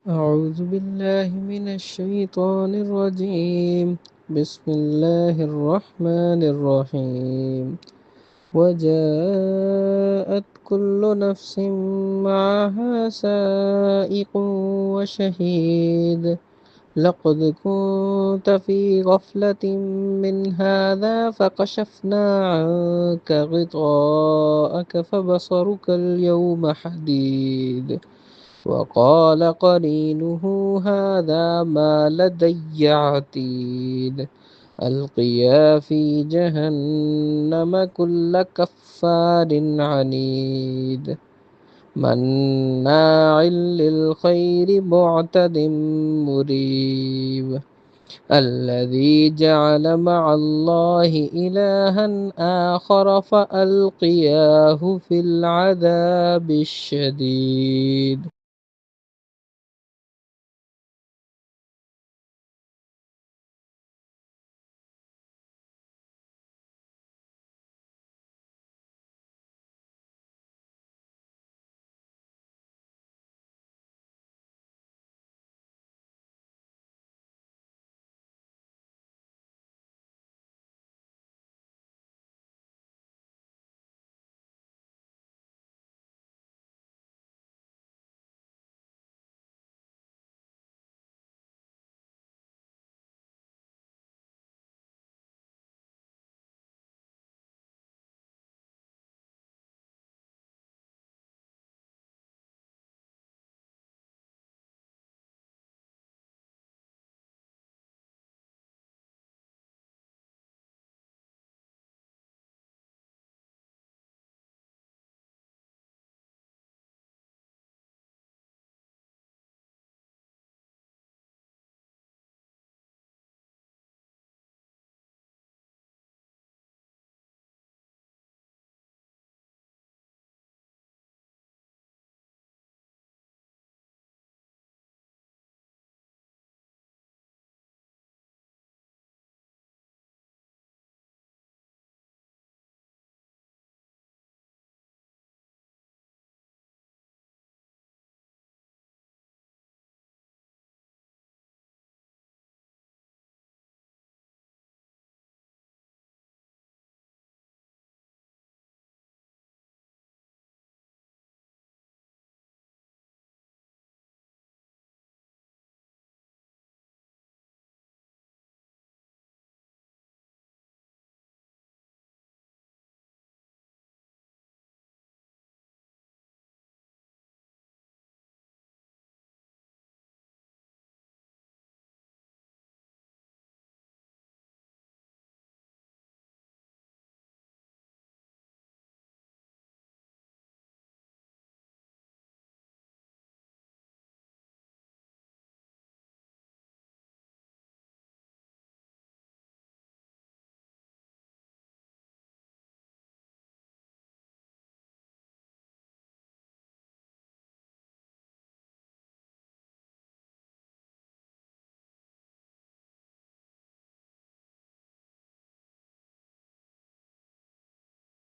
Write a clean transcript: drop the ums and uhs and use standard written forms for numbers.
أعوذ بالله من الشيطان الرجيم. بسم الله الرحمن الرحيم. وجاءت كل نفس معها سائق وشهيد. لقد كنت في غفلة من هذا فكشفنا عنك غطاءك فبصرك اليوم حديد. وقال قرينه هذا ما لدي عتيد. ألقيا في جهنم كل كفار عنيد مناع للخير معتد مريب. الذي جعل مع الله إلها آخر فألقياه في العذاب الشديد.